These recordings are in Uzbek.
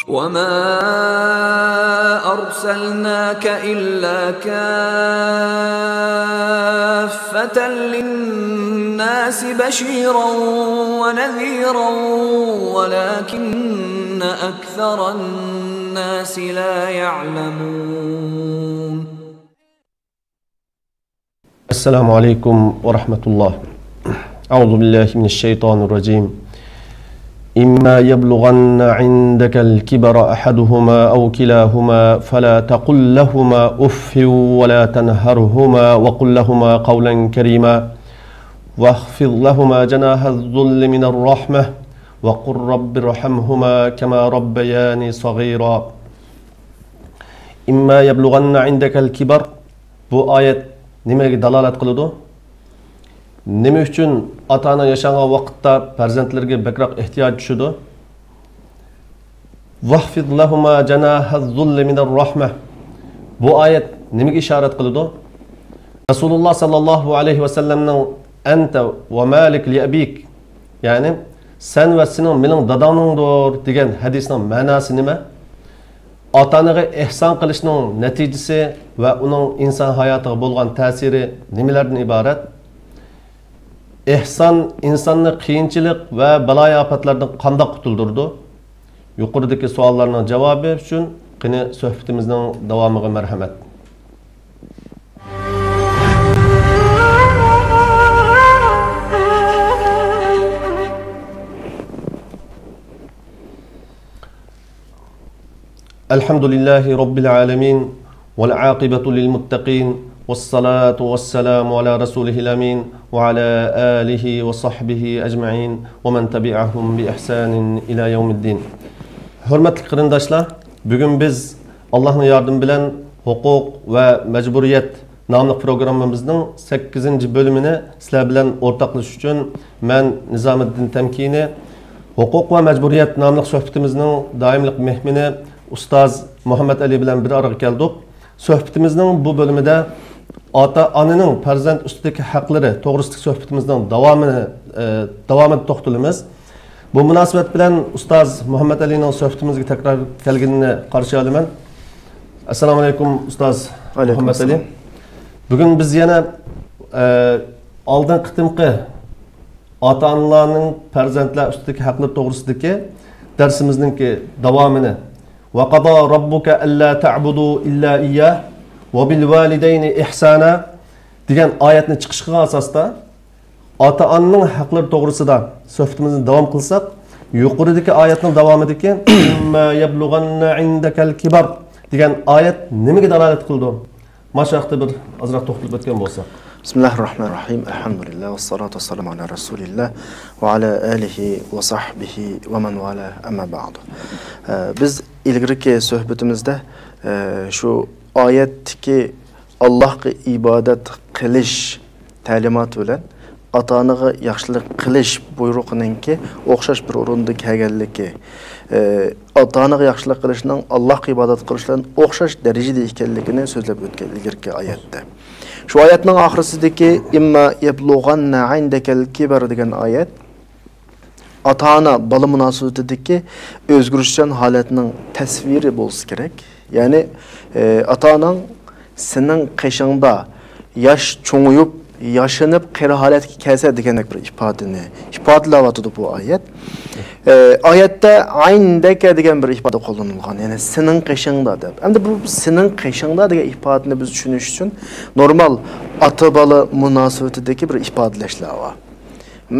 وَمَا أَرْسَلْنَاكَ إِلَّا كَافَّةً لِلنَّاسِ بَشِيرًا وَنَذِيرًا وَلَكِنَّ أَكْثَرَ النَّاسِ لَا يَعْلَمُونَ. السلام عليكم ورحمة الله. أعوذ بالله من الشيطان الرجيم. إما يبلغن عندك الكبر أحدهما أو كلاهما فلا تقل لهما أف ولا تنهرهما وقل لهما قولا كريما واخفض لهما جناح الذل من الرحمة وقل رب ارحمهما كما ربياني صغيرا. إما يبلغن عندك الكبر. Bu ayet nimaga dalolat qiladi? Nima uchun ota-ona yashagan vaqtda farzandlarga bakroq ehtiyoj tushadi? Vahfid lahuma janahaz zulli minar rahmah. Bu oyat nimaga ishorat qiladi? Rasululloh sallallohu alayhi va sallamning anta va malik li abik, ya'ni sen va sening mening dadangdir degan hadisning ma'nosi nima? Ota-onaga ihson qilishning natijasi va uning inson hayotiga bo'lgan ta'siri nimalardan iborat? İhsan insanı qiyinchilik va baloy ofatlardan qanday qutuldirdi? Yuqoridagi savollarning javobi uchun qani suhbatimizning davomiga marhamat. Elhamdülillahi Rabbil alamin vel aqibatu lil muttaqin. والصلاة والسلام على رسوله الأمين وعلى آله وصحبه أجمعين ومن تبعهم بإحسان إلى يوم الدين. Hürmetli qarindoshlar, bugün biz Allah'ın yardım bilen hukuk ve mecburiyet namlı programımızın 8. bölümünü sizler bilen ortaklaşış için ben Nizamettin Temkini hukuk ve mecburiyet namlı sohbetimizin daimlik mehmini Ustaz Muhammed Ali bilen bir araya geldik. Sohbetimizin bu bölümünde ota-onaning farzand ustidagi haqlari to'g'risidagi suhbatimizning davomida to'xtalamiz. Bu munosabat bilan ustoz Muhammad Alining suhbatimizga takror kelganini qarshi olaman. Assalomu alaykum ustoz Muhammad Ali. Bugun biz yana oldin qitimqi ota-onalarning farzandlar ustidagi haqlari to'g'risidagi darsimizning davomini va qada robbuka alla ta'budu illa iyyah va bil validayni ihsana degan oyatni chiqishiga asosda ota-onaning haqlari to'g'risida suhbatimizni davom qilsak, yuqoridagi oyatning davomidagi imma yablughanna indakal kibar degan oyat nimaga dalolat qildi? Mashaqda bir ozroq to'xtalib o'tgan bo'lsak. Bismillahirrahmanirrahim. Elhamdülillah ve salatu vesselamu ala Resulillah ve ala alihi ve sahbihi ve men vala amma ba'du. Biz ilgirki suhbatimizda şu oyatdagi Allohga ibodat qilish ta'limoti bilan ota-onaga yaxshilik qilish buyrug'ininki o'xshash bir o'rinda kelganligi, ota-onaga yaxshilik qilishning Allohga ibodat qilishdan o'xshash darajada ekanligini so'zlab o'tgan ilgirki oyatda. Shu oyatning oxirisidagi imma yablughanna indakal kibar degan oyat ota-ona bola munosabatidagi o'zgarishchan holatning tasviri bo'lsa kerak. Ya'ni ota-onang sening qishingda yosh cho'nguyib, yoshinib qari holatga kelsa degandek bir ifodalab bu oyat. Oyatda ayndaka degan bir ifoda qo'llanilgan. Ya'ni sening qishingda deb. Endi bu sening qishingda degan ifodani biz tushunish uchun normal ota-bola munosabatidagi bir ifodalashlar bor.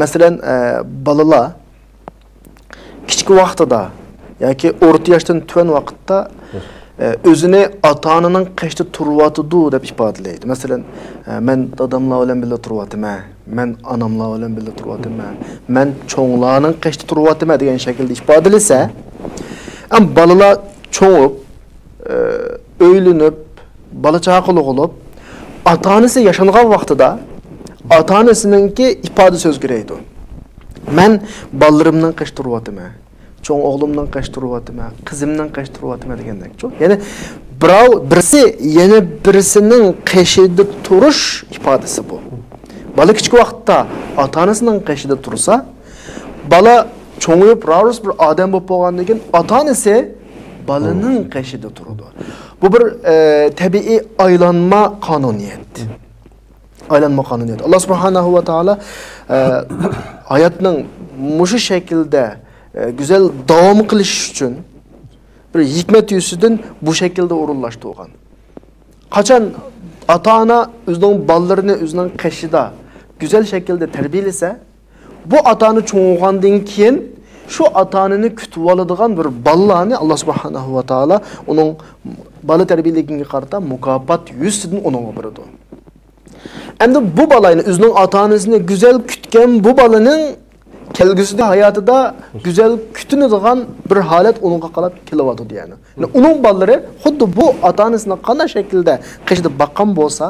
Masalan, bolalar kichik vaqtida yoki o'rta yoshdan tuvan vaqtda özünü ata-onaning qishda turyotidu deb ifodalaydi. Masalan, men dadamlar bilan birga turyotiman, men anamlar bilan birga turyotiman, men cho'nglarning qishda turyotiman degan shaklda ifodalasa, am bolalar cho'ngib, o'ylinib, bola chaqaloq bo'lib, ata-onasi yashangan vaqtida ata-onasininki ifoda so'z kerakdi. Men bolalarimning qishda turyotiman. Çoğun oğlumdan kaçtırıvatıma, kızımdan kaçtırıvatıma degandek. Yani birisi yeni birisinin kaşıda turuş ifadesi bu. Balık küçük vaqtda ata-onasining qishida tursa, bala çoğuyup rarus bir adam bo'lib bo'lgandan keyin ota-onasi balaning qashida turadi. Bu bir tabiiy aylanma qonuniyat. Aylanma qonuniyat. Allah subhanahu va taolo hayotning mushu shaklda güzel davom qilish uchun bir hikmet yusidan bu şekilde urunlaştırgan. Qachon ata-ona o'zining bolalarini o'zining qashida güzel şekilde terbiyelese, bu ata-ona cho'ng'gandan keyin şu ata-onani kutib oladigan bir bolalarni Allah subhanahu va taolo uning bola tarbiyaligiga qarata mukofot yusidan uningga beradi. Endi bu bolani o'zining ata-onasini güzel kutgan bu bolaning kelgusida hayotida güzel kütünadigan bir holat uningga qarab kelyapti yani. Uning bolalari xuddi bu ota-onasini qanday shaklda qishda baqqan bo'lsa,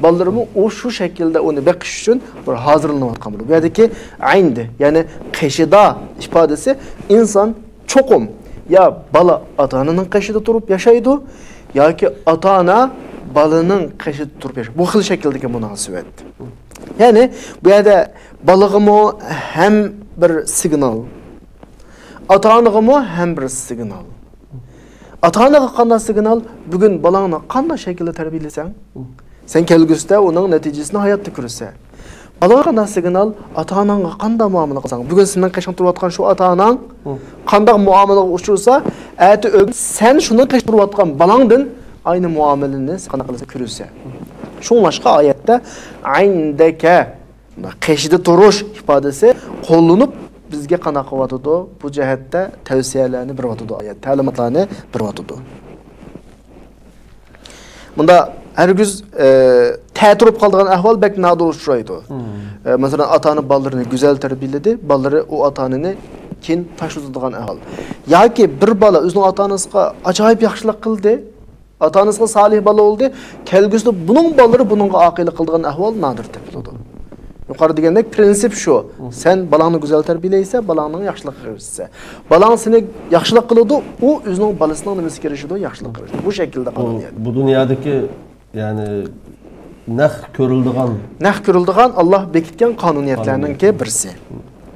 bolalarimi o şu shaklda uni baqish uchun bir hozirlanayotgan bo'ladi. Bu yerdagi ayndi, ya'ni qishida ifodasi inson cho'qim ya bola ota-onaning qishida turib yashaydi yoki ota-ona balaning qishida turib yashaydi. Bu xil shakldagi munosabat. Yani bu yerda balığımı hem bir signal, ata-onagımı hem bir signal. Ata-onaga qanday signal? Bugün balağını qanday şekilde terbiyelesen, sen kelgusida onun neticesini hayatda ko'rsa. Balaga qanday signal? Ata-onaga qanday muomala qilsang, bugün senden qachon turayotgan şu ata-onang qanday muomalaga uchursa, ati sen shuni qachon turayotgan balangdan aynı muameleni qanday qilsa ko'rsa. Şunlaşqa ayette ayndeke qishida turish ifodasi qo'llanib bizga qanaqa qilyotdi? Bu jihatda tavsiyalarni beryotdi, oyat ta'limotlarni beryotdi. Bunda hergiz ta'tirib qolgan ahvol bek nadir uchraydi. Masalan, ota-ona bolalarini güzel tarbiyaladi, bolalari o ota-onani keyin tashlaydigan ahvol. Yoki bir bola o'zining ota-onasiga ajoyib yaxshilik qildi, ota-onasiga salih bola oldu, kelgusida bunun bolalari bununga aqili qildigan ahvol nadir topiladi. Yuqori degandek prinsip şu, sen balangni güzel tarbiyaleyse, balangning yaxshilik qilsa. Balang seni yaxshilik qiladi, u o'zining bolasining nimasi kerishidi, yaxshilik qiladi. Bu shaklda qonuniyat. Bu dunyodagi yani naq ko'rildigan Allah bekitgan qonuniyatlarningki birisi.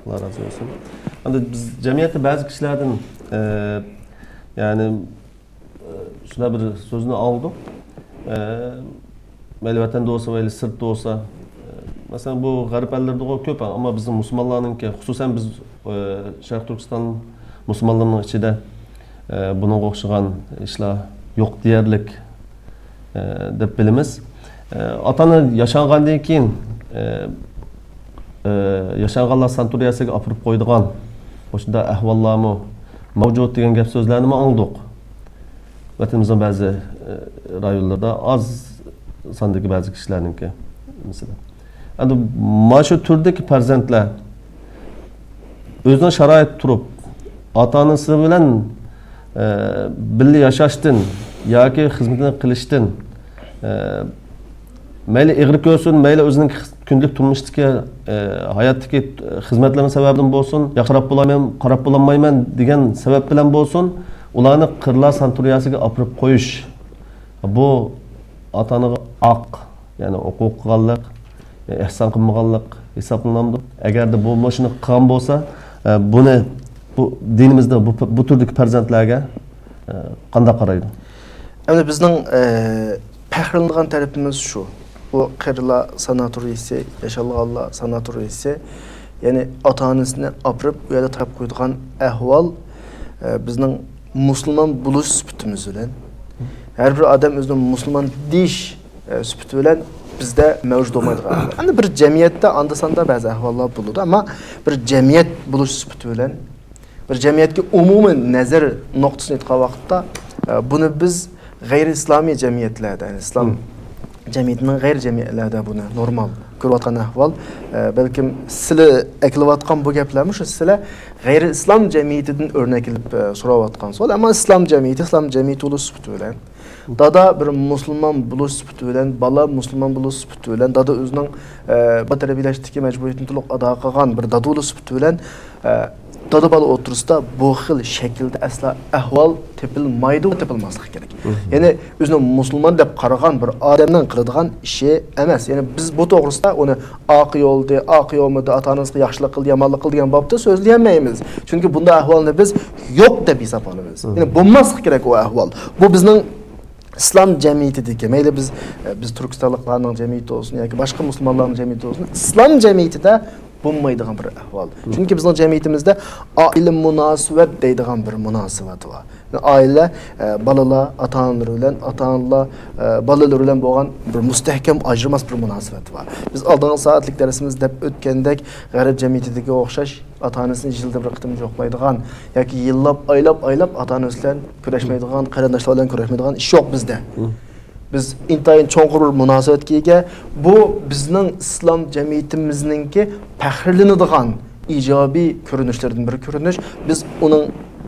Allah razı olsun. Endi biz jamiyatda ba'zi kishilardan yani şuna bir sözünü aldım. Mayli vatanda olsa, mayli sirtda olsa, mesela bu garip ellerde köp ama bizim Müslümanlarınki, hususen biz Şarkı Türkistan Müslümanlarının içinde bunun o'xshagan ishlar yo'q deyarlik deb bilamiz. Ota-ona yaşangandan keyin yaşanganlar santuriyasiga olib qo'ydigan o'shunda ahvollarmi mavjud degan gap so'zlarni angladik. Vatanimizin bazı rayonlarda az sondagi bazı kishilarningki mesela. Endi mana shu turdagi farzandlar o'zining sharoit turib, ota-onasi bilan birga yashashdan yoki xizmatini qilishdan mayli ig'ri ko'rsin, mayli o'zining kunlik turmushdagi hayotdagi xizmatlarning sababidan bo'lsin, yaqirab bo'laman, qarab bo'lmayman degan sabab bilan bo'lsin, ularni qirlar santuriyasiga olib qo'yish. Bu ota-onaga aq, ya'ni huquq qilganlik, ihson qilmaganlik hisoblanadi. Agarda bu shuni qilgan bo'lsa, buni bu dinimizda bu turdagi farzandlarga qanday qaraydi? Endi bizning faxrlanadigan tarafimiz shu. Bu qirlar sanatoriyasi, yaşalganlar sanatoriyasi, ya'ni ota-onasini olib bu yerda tarab qo'ydigan ahvol bizning Müslüman buluş sübütümüz bilen, her bir adam özünün Müslüman diş sübütü bilen bizde mevcut olmaydı. Yani bir cemiyette andasanda bazı ahvallar bulundu ama bir cemiyet buluş sübütü bilen, bir cemiyetki umumi nazar noktasını etkilen vakitte bunu biz gayri İslami cemiyetlerde, yani İslam cemiyetinin gayri cemiyetlerde bunu normal görüyotgan ahval. Belki sizle eklivatkan bu gaplarmi şu sizle gayri İslam cemiyetinden örnek edip soravatkan sol. Ama İslam cemiyeti ulu sübütü bilen, dada bir Müslüman buluş sübütü bilen, bala Müslüman buluş sübütü bilen, dada özünün bu terabileştiki mecburiyetini tuluq ada qilgan bir dada ulu sübütü bilen dada bola o'tirsida bu xil shaklda asla ahvol tepilmaydi, tepilmasligi kerak. Ya'ni o'zini musulmon deb qaragan bir odamning qiladigan ishi emas. Ya'ni biz bu to'g'risida uni oq yo'lda, oq yo'lmida ota-onasiga yaxshilik qildi, yomonlik qildi degan babda so'zlayolmaymiz. Chunki bunda ahvolni biz yo'q deb hisoblaymiz. Ya'ni bo'lmasligi kerak o ahvol. Bu bizning İslam cemiyetideki, mayli biz Türkistanlıklarning cemiyeti olsun yoki boshqa musulmonlarning cemiyeti olsun, İslam cemiyetida bo'lmaydigan bir ahvol. Chunki bizning cemiyetimizda oila munosabat deydigan bir munosabat bor. Oila bolalar, ota-onalar bilan, ota-onalar bolalar bilan bo'lgan bir mustahkam ajramas bir munosabat bor. Biz oldingi soatlik darsimiz deb o'tgandek g'arb jamiyatidagi o'xshash ota-onasini yilda bir qitim yo'qlaydigan yoki yillab, oylab ota-onasi bilan kurashmaydigan, qarindoshlar bilan kurashmaydigan ish yo'q bizda. Biz intayin cho'nqur bir munosabatga ega. Bu bizning islom jamiyatimizningki faxrlanadigan ijobiy ko'rinishlardan bir ko'rinish. Biz uning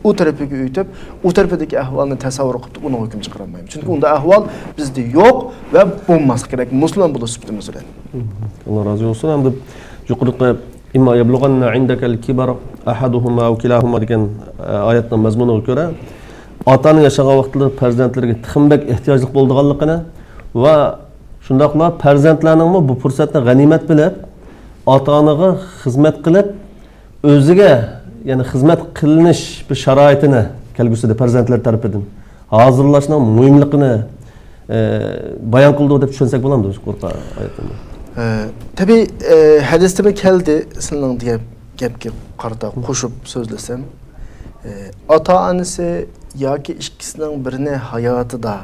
u tarafiga o'tib, u tarafidagi ahvolni tasavvur qilib, uni hukm chiqara olmaymiz. Chunki unda ahvol bizda yo'q va bo'lmas kerak. Musulmon bo'lish sifatimiz bilan. Alloh rozi bo'lsin. Hamda yuqoriqi imma yablughanna indaka al-kibar ahaduhuma aw kilahuma degan oyatning mazmuniga ko'ra Ota-ona yaşagan vaqtida farzandlarga tixinbek ehtiyojli bo'lganligini va shundaqla farzandlarning bu fursatni g'animat bilib, ota-onaga xizmat qilib, o'ziga, ya'ni xizmat qilinish bir sharoitini kelgusida farzandlar tarafidan hozirlashning muhimligini bayon qildi deb tushunsak bo'ladimi shu Qur'on oyatida? Tabii hadisda keldi, sizning degan gapga qarata qo'shib so'zlasam, ota-onasi yoki ikkisining birini hayotida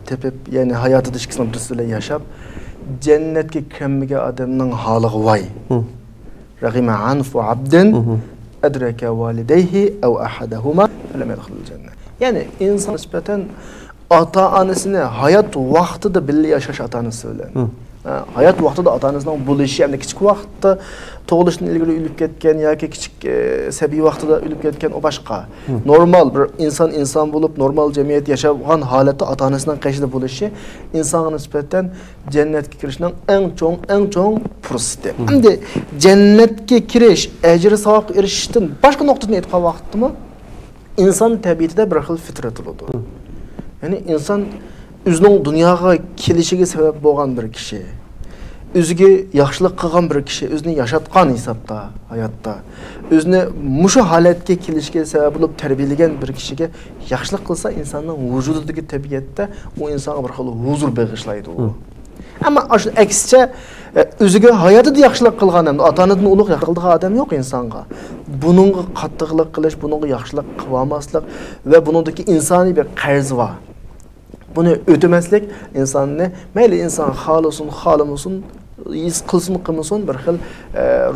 tepib, ya'ni hayotida ikkisining birisiyle yaşab, jannatga kirmagan odamning holi voy. Raghima anfu abdin adraka walidayhi aw ahadahuma lam yadkhulul jannah. Ya'ni inson nisbatan ota-onasini hayot vaqtida birga yashash ota-onasi bilan. Hayat vaqtida ota-onasining bo'lishi, ya'ni kichik vaqtda tug'ilishdan ilgari o'lib ketgan yoki kichik sabiy vaqtida o'lib ketgan o boshqa. Normal bir inson bo'lib, normal jamiyat yashagan holatda ota-onasining qayshida bo'lishi insonga nisbatan jannatga kirishning eng cho'ng fursati. Endi jannatga kirish, ajr savob erishishdan boshqa nuqtadan aytgan vaqtdimi, inson tabiatida bir xil fitrat bo'ladi. Ya'ni inson o'zining dunyoga kelishiga sabab bo'lgan bir kishi, o'ziga yaxshilik qilgan bir kishi, o'zini yashatgan hisobda hayotda, o'zini mushu holatga kelishiga sabab bo'lib tarbiyalagan bir kishiga yaxshilik qilsa, insonning vujudidagi tabiatda u insonga bir xil huzur bag'ishlaydi u. Ammo shu aksicha o'ziga hayotida yaxshilik qilgan ham, ota-onadan ulug' yaxshilik qilgan odam yo'q insonga. Buningga qattiqlik qilish, buningga yaxshilik qilmaslik va buningdagi insoniy bir qarz bor. Bunu ötemezlik insanını, mayli insan xolamasin, his qilsin qilmasin bir xil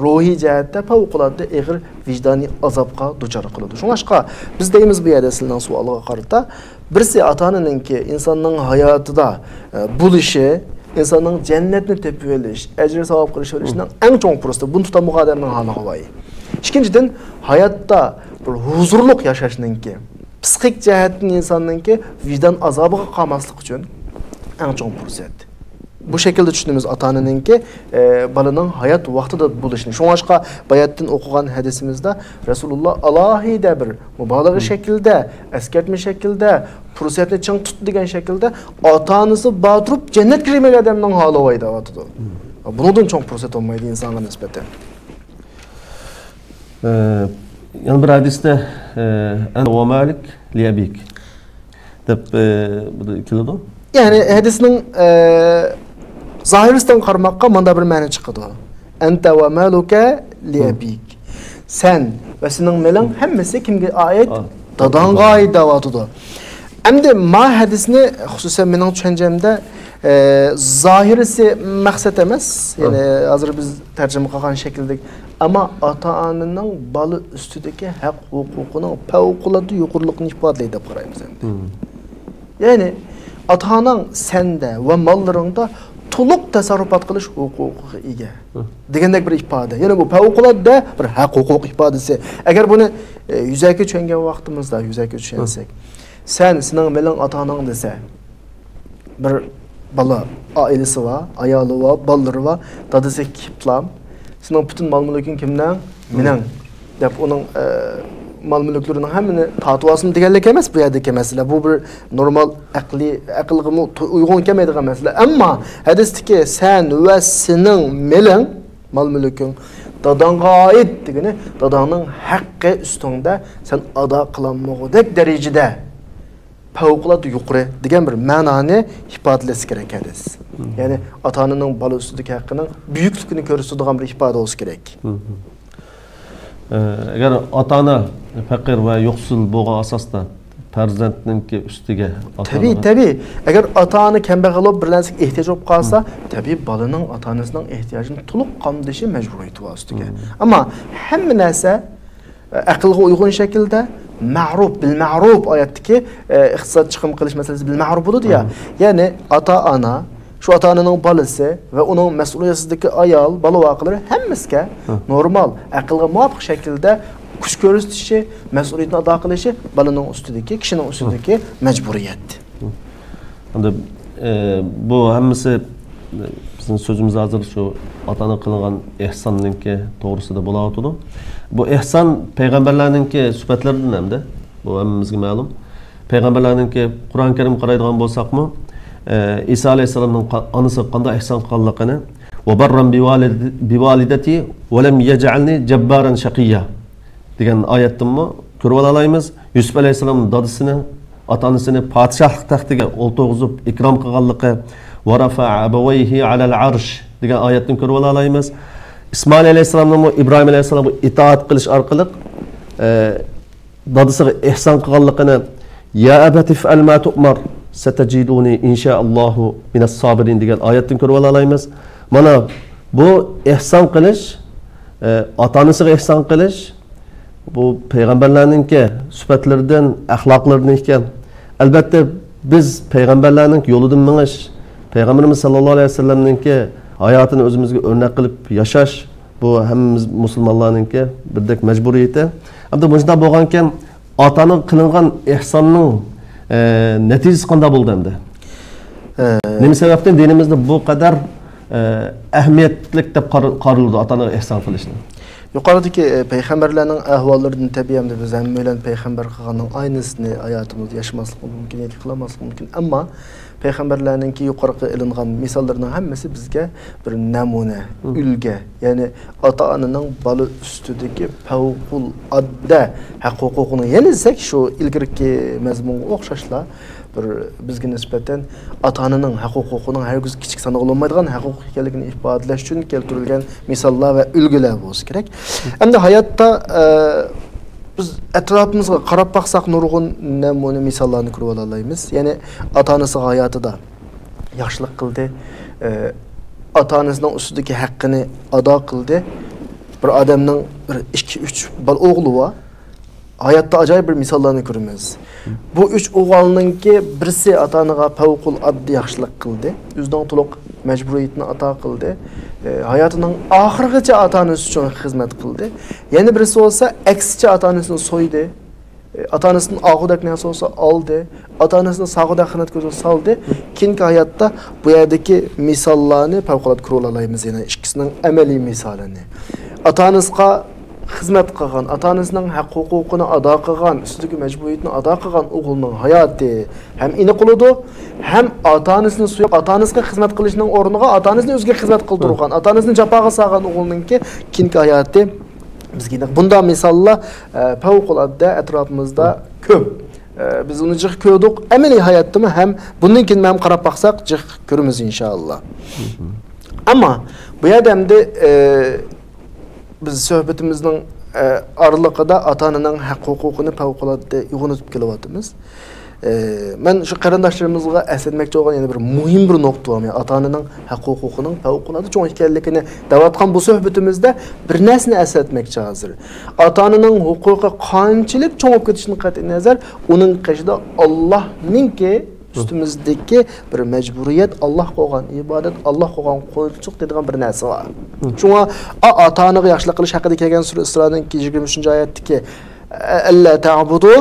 ruhiy jihatda favqulodda og'ir vijdoniy azobga duchor qiladi. Shunga biz deymiz bu yerda sizning savoliga qarata, birisi ota-onaninki insonning hayotida bo'lishi, insonning jannatni tepib olish, ajr savob qilish olishning eng cho'ng fursati. Buni tutamgan odamning holiga voy. Ikkinchidan, hayotda bir huzurliq yashashninki psixik jihatdan insonningki vijdon azobiga qolmaslik uchun eng cho'ng fursat. Bu şekilde tushunamiz ota-onaninki balaning hayot vaqtida bo'lishini. Shunga bayatdan o'qigan hadisimizda Rasululloh alohida bir mubolag'a shaklda, askartma shaklda, fursatni ching tut degan shaklda ota-onasi botirib jannat kirmagan odamning holi voy deyapti. Bundan cho'ng fursat olmaydi insonga nisbatan. Yani bir hadiste "Ene ve malik liyabik" deb keladi. Yani hadisning zahirisidan qaramoqqa manda bir ma'no chiqadi. Anta va maluka liyabik. Sen va sening meling hammasi kimga oid? Dadanga oid deyapti. Endi ma hadisni xususan mening tushunchamda zahirisi maqsad emas. Yani hozir biz tarjima qilgan shaklda ama ota-onaning bola ustidagi haq huquqining favqulodda yuqoriligini ifodalaydi deb qaraymiz endi. Yani ota-onang senda va mollaringda to'liq tasarrufat qilish huquqiga ega degandek bir ifoda. Yani bu favqulodda bir haq huquq ifodasi. Agar buni yuzaga tushungan vaqtimizda yuzaga tushunsak, sen sening mening ota-onang desa, bir bola oilasi va, ayoli va, bolalari va, dadasi kiplam, sening butun mol-mulking kimdan? Mening. deb onun mal mülklerinin hemini tatuvasını digerlik emas bu yerdeki mesele. Bu bir normal akılgı uygun gelmediği mesele. Ama hadisteki sen ve senin melin mal mülkün dadanga ait degeni dadanın hakkı üstünde sen ada kılanmağıdek derecede favqulodda yuqori degan bir ma'noni ifodalasi kerak hadis. Ya'ni ota-onaning bola ustidagi haqqining buyukligini ko'rsatadigan bir ifoda bo'lishi kerak. Agar ota-ona faqir va yo'qsul bo'lgan asosda farzandninki ustiga tabii. Agar ota-ona kambag'al bo'lib bir narsaga ehtiyoj bo'lib qolsa, tabii bolaning ota-onasining ehtiyojini to'liq qondishi majburiyati bor ustiga. Ammo hamma narsa aqlga uyg'un shaklda ma'ruf bil ma'ruf oyatdagi iqtisod chiqim qilish masalasi bil ma'ruf bo'ladi ya. Ya'ni ota-ona şu ota-onaning bolasi va uning mas'uliyatsizligi ayol, bola voqealari hammasiga normal, aqlga muvofiq shaklda kuch ko'rsatishi, mas'uliyatni ado qilishi bolaning ustidagi, kishining ustidagi majburiyat. Endi bu hammasi bizning so'zimiz hozir shu ota-ona qilgan ehsonninki to'g'risida bo'layotdi. Bu ehson payg'ambarlarninki sifatlaridan hamda bu hammamizga ma'lum. Payg'ambarlarninki Qur'on Karim qaraydigan bo'lsaqmi, İsa Aleyhisselam'ın anısı qanday ihsan qilganligini va barran bivalidati va lam yaj'alni jabbaran shaqiyya degan oyatdanmi ko'rib olaymiz. Yusuf Aleyhisselam'ın dadısini, ota-onasini podshohlik taxtiga o'ltirg'izib ikrom qilganligi va rafa'a abawayhi alal arsh degan oyatdan ko'rib olaymiz. İsmail Aleyhisselam'ın İbrahim Aleyhisselam'a itoat qilish orqali dadisiga ihson qilganligini ya abati fa'al ma tu'mar satajiduni inshaallohu minas sabirin degan oyatdan ko'rib olaymiz. Mana bu ihson qilish, ota-onasiga ihson qilish bu payg'ambarlarningki sifatlaridan, axloqlaridan ekan. Albatta biz payg'ambarlarning yo'lidan minish, payg'ambarimiz sallallohu alayhi vasallamningki hayotini o'zimizga o'rnak qilib yashash bu hammamiz musulmonlarningki birdek majburiyati. Hamda bunday bo'lgan ekan ota-ona qilingan ihsonning natijasi qanday bo'ldi endi? Nima sababdan dinimizda bu qadar ahamiyatli deb qaraladi ota-onaga ihson qilishni? Yuqoridagi payg'ambarlarning ahvollaridan tabiiy hamda biz ham bilan payg'ambar qilganning aynısini hayotimizni yashamaslik mumkin, yoki qilmaslik mumkin. Ammo payg'ambarlarningki yuqoriga ilingan misollarning hammasi bizga bir namuna, ulga, ya'ni ota-onaning bola ustidagi favqulodda haq-huquqini yana desak shu ilgirki mazmunga o'xshashlar bir bizga nisbatan ota-onaning haq-huquqining hargiz kichik sanab olmaydigan haq-huquq ekanligini ifodalash uchun keltirilgan misollar va ulgular bo'lsa kerak. Endi hayotda biz atrofimizga qarab baqsaq nurg'un namuna misollarni ko'rib olamiz. Ya'ni ota-onasi hayotida yaxshilik qildi, ota-onasining ustidagi haqqini ado qildi. Bir odamning bir 2-3 bal o'g'li bor. Hayotda ajoyib bir misollarni ko'ramiz. Bu 3 o'g'ilninki birisi ota-onaga favqulodda yaxshilik qildi, o'zining to'liq majburiyatini ado qildi. Hayotining oxirigacha ota-onasi uchun xizmat qildi. Yana birisi bo'lsa aksicha ota-onasini so'ydi. Ota-onasining og'udak narsa bo'lsa oldi, ota-onasini sog'udak xizmat ko'rsatib soldi. Keyingi hayotda bu yerdagi misollarni favqulodda ko'rib olamiz, yana ikkisining amaliy misolini. Ota-onasiga xizmat qilgan, ota-onasining haq-huquqini ado qilgan, ustidagi majburiyatni ado qilgan o'g'ilning hayoti ham ini qiladi, ham ota-onasini suyib, ota-onasiga xizmat qilishning o'rniga ota-onasini o'ziga xizmat qildirgan, ota-onasini jafoga solgan o'g'ilningki keyingi hayoti bizga bunday misollar favqulodda atrofimizda ko'p. Biz uni jiq ko'rdik, amaliy hayotda ham bundan keyin ham qarab baqsaq jiq ko'ramiz inshaalloh. Ammo bu yerda endi biz suhbatimizning aralig'ida ota-onaning haq-huquqini favqulodda uyg'unib kelyapmiz. Men shu qarindoshlarimizga eslatmoqchi bo'lgan yana bir muhim bir nuqta bor. Ota-onaning haq-huquqining favqulodda cho'ng ekanligini davatgan bu suhbatimizda bir narsani eslatmoqchi hozir. Ota-onaning huquqi qanchalik cho'ng bo'lib ketishini qat'iy nazar, uning qishida Allohningki üstümüzdeki bir mecburiyet, Allah qo'ygan ibodat, Allah qo'ygan qo'ychilik dedigan bir narsa bor. Shunga ota-onaga yaxshilik qilish haqida kelgan sura Isroning 23-oyatdagi alla ta'budu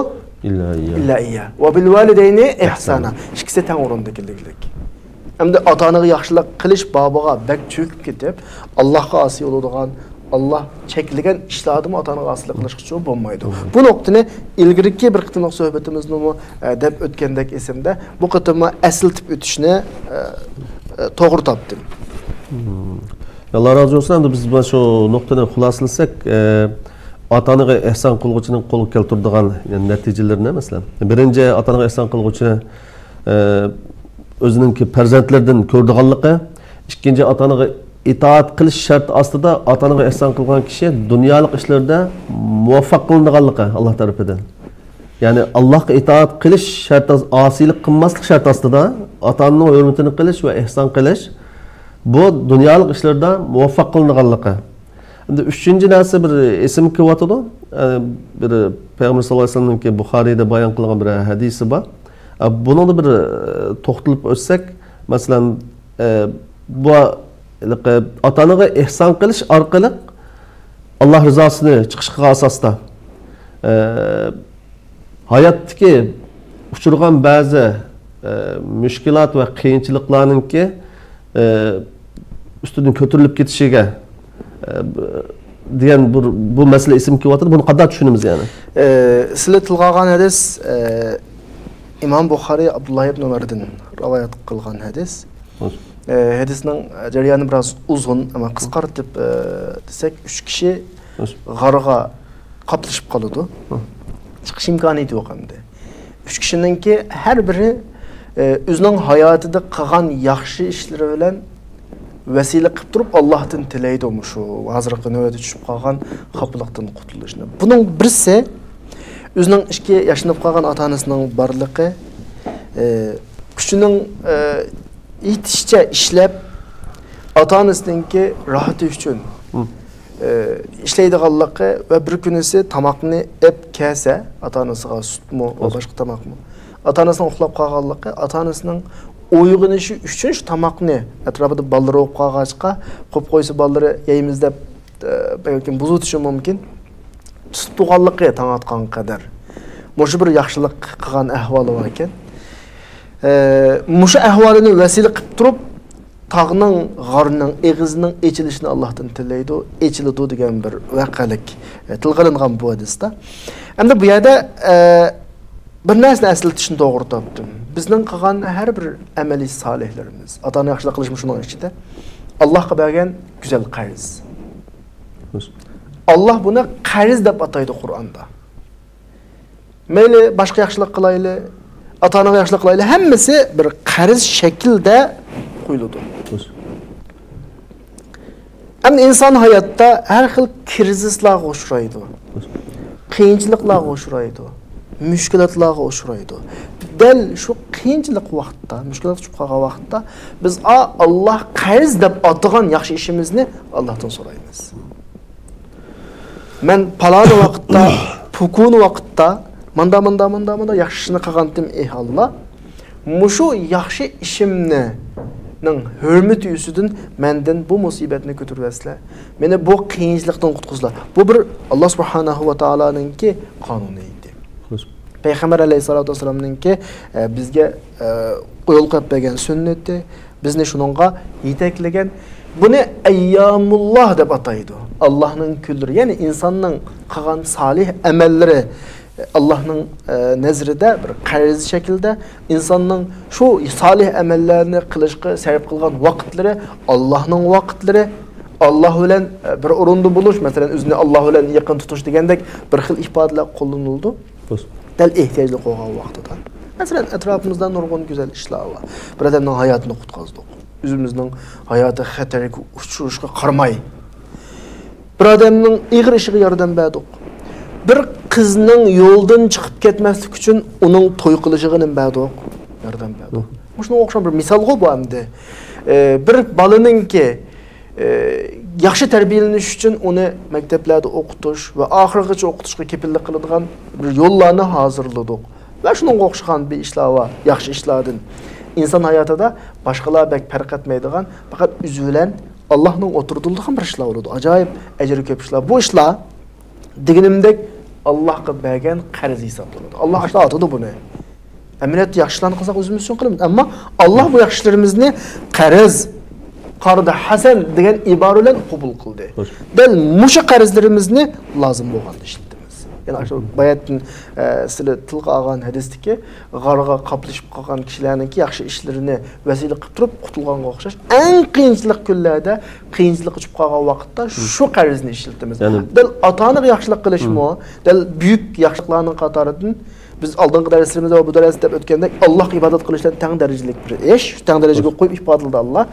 illa iyya va bil validayni ihsana. Ikkisi teng o'rinda keldik. Endi ota-onaga yaxshilik qilish babiga bak cho'kib ketib, Allohga asi bo'ladigan, Allah çekilgen işladımı atanı asılı kılışkıçı bulmaydı. Bu noktanı ilgiriki bir kıtımlık sohbetimizde dep ötkendek isimde bu kıtımı esiltip ötüşüne doğru tapdım. Allah razı olsun. Hem de biz şu noktadan hulasılsak atanıga ehsan kılgıçının kolu keltirdiğin neticelerine mesela. Birinci atanıga ehsan kılgıçını özününki perzentlerden kördüğanlığı, ikinci atanıga itaat kılış şart aslında atanıga ehsan kılgan kişi dünyalık işlerde muvaffak kılındığanlığı Allah tarafından. Yani Allah'a itaat kılış şart asilik kılmaslık şart aslında atanın hürmetini kılış ve ehsan kılış bu dünyalık işlerde muvaffak kılındığanlığı. Şimdi üçüncü narsa bir isim ki vatıdı. Bir Peygamber sallallahu aleyhi ve sellem'in ki Bukhari'de bayan kılgan bir hadisi var. Bunu da bir toxtulup ötsek, mesela bu atanıga ihsan kılış arkalık Allah rızasını çıkışıqa asasda hayattaki uçurgan bazı müşkilat ve kıyınçılıklarının ki üstünden kötürülüp gitişiga diyen bu mesele isim ki vatıdı. Bunu kadar düşünümüz yani. Sizle tılgagan hadis İmam Bukhari Abdullah ibn Ömer'den rivayet kılgan hadis. Hadisinin jaryanı biraz uzun ama kıskartıp desek 3 kişi garıga kaplaşıp kalıdı. Çıkış imkaniyeti yok hem de. 3 kişinin ki her biri özünün hayatıda kılgan yaxşı işleri bilen vesile kılıp durup Allah'tan tileydi olmuş o hazırlıkta nöbete düşüp kalgan kapılıktan kurtuluşuna. Bunun birisi özünün 2 yaşınıp kalgan ata-anasının barlığı küçünün yetişçe işlep ata-anasınınki rahatı üçün işleydi kallığı ve bir günüsü tamakını hep kese ata-anasıga süt mu o başka tamak mı ata-anasının oxlap kalganlığı ata-anasının uygunuşu üçün şu tamakını etrafında balları oğup kalgaçka kop koysa balları yeyimizde belki buzu düşün mümkün tutup tuğallığı taң atkan kadar muşu bir yaxşılık kılgan ahvalı var eken muşu ahvalını vesile kılıp durup tağının, garının, eğizinin eçilişini Allah'tan tileydi o eçilidi degen bir vakalik tılgılıngan bu hadiste. Hem de bu yerde bir nesne esiltişini doğru tapdım. Bizden kılgan her bir ameli salihlerimiz, atanı yaxşılık kılışmış onun içinde Allah'a bergen güzel qarz. Allah buna qarz dep ataydı Kur'an'da. Meyli başka yaxşılık kılaylı, atanı yaxşılık kılaylı, hemmesi bir qarz şekilde koyuludu. Hem insan hayatta her xil krizislarga uçraydı. Qiyinchiliklarga uçraydı. Müşkilatlarga uçraydı. Del şu qiyinchilik vaqtda, müşkilat tushib qolgan vaqtda biz Allah qarz deb atagan yaxshi ishimizni Allohdan so'raymiz. Men palon vaqtda, pukun vaqtda manda yaxshini qilgandim ey Allah. Mushu yaxshi ishimni hürmeti yüzünden menden bu musibetini götürvesle. Meni bu qiyinchilikdan qutqizla. Bu bir Allah subhanahu ve Taala'nın ki kanunuydu. Peygamber aleyhissalatu vesselam'nın ki bizge yol qo'yib bergan sünneti, bizni shuningga yetaklagan. Bunu eyyamullah deb ataydı. Allah'ın küldürü. Yani insanın qilgan salih amelleri Allah'ın nezrinde bir qarz şekilde insanın şu salih amellerini kılışkı serp kılgan vakitleri Allah'ın vakitleri Allah bilen bir orunda buluş mesela özüne Allah bilen yakın tutuş degandek bir xil ifadeler kullanıldı. Del ihtiyaclı qo'ygan vaqtida. Mesela etrafımızda nurgun güzel işler var. Bir adamın hayatını qutqazdık. Özümüzün hayatı xatarga uçuruşga qarmay. Bir adamın ig'ir ishiga yordam berdik. Bir kızның yoldan çıkıp ketmeslik için onun toy kılışığının berdik. Yordam berdik. Şuna o'xshab bir misal bu hamda. Bir balının ki yaxshi tarbiyalanish uchun uni maktablarda o'qitish va oxirigacha o'qitishga kepillik qiladigan bir yo'llarni hozirladik. Va shunga o'xshagan bir ishlar va yaxshi ishlardan inson hayotida boshqalar bek farq etmaydigan, faqat o'zi bilan Allohning o'tirdirilgan bir ishlar bo'ladi. Ajoyib ajr ko'p ishlar. Bu ishlar deganimdek Allah'a bergen qarz hesaplanadi. Allah aşağı atadı bunu. Eminat yaxşılarını qilsak o'zimiz uchun qilamiz. Ammo Allah bu yaxshilarimizni qarz qardı Hasan degan ibora bilan qabul qildi. Dal musha qarzlarimizni lozim bo'lganda ishlatamiz. Ya'ni shu bayatdan sizlar tilga olgan hadisdagi g'arga qaplashib qolgan kishilarningki yaxshi ishlarini vasila qilib turib qutulganga o'xshash eng qiyinchilik kunlarda qiyinchilik uchib qolgan vaqtda shu qarzni ishlatamiz. Dal ota-onaga yaxshilik qilishmi, dal buyuk yaxshiliklarning qatoridan biz oldingi darslarimizda bu darsda deb o'tgandek Alloh ibodat qilishdan teng darajalik bir ish, teng darajaga qo'yib ifodaladi Alloh.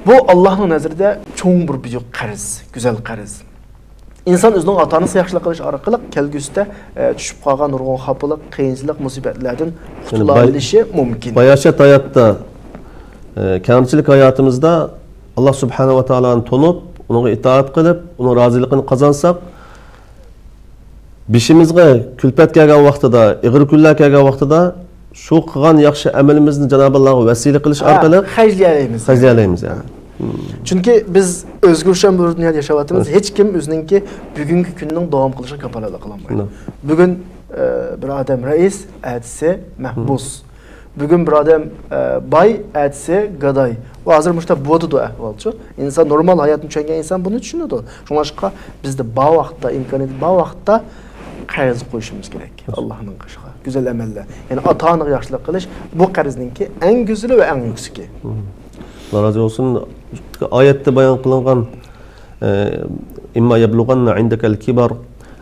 Bu Allohning nazarida cho'ng bir buyuk qarz, go'zal qarz. İnsan o'zining ota-onasiga yaxshilik qilish orqali kelgusida tushib qolgan nurg'un xafalik, qiyinchilik, musibatlardan qutula olishi mumkin. Bayashat hayotda, kamchilik hayotimizda Alloh subhanahu va taoloni tonib, unga itoat qilib, uning roziligini qozonsak, bishimizga kulpat kelgan vaqtida, ig'ir kunlar kelgan vaqtida shu qilgan yaxshi amalimizni Janob Allohga vasila qilish orqali xajlayamiz yani. Chunki biz o'zgarishgan bir dunyoda yashayapmiz. Hech kim o'ziningki bugungi kunning davom qilishiga kafolatlik qilolmaydi. Bugun bir odam rais, atsi mahbus. Bugun bir odam boy, atsi gadoy. Va hozir mushta bo'didu ahvolchi. Inson normal hayotni tushungan inson buni tushunadi. Shunga bizda bu vaqtda imkoniyat, bu vaqtda qarz qo'yishimiz kerak. Allohning qishiga. Go'zal amallar. Ya'ni ota-onaga yaxshilik qilish bu qarzningki eng go'zali va eng yuksaki. Allah razı olsun. Ayette bayan kılınan imma yablughanna indakal kibar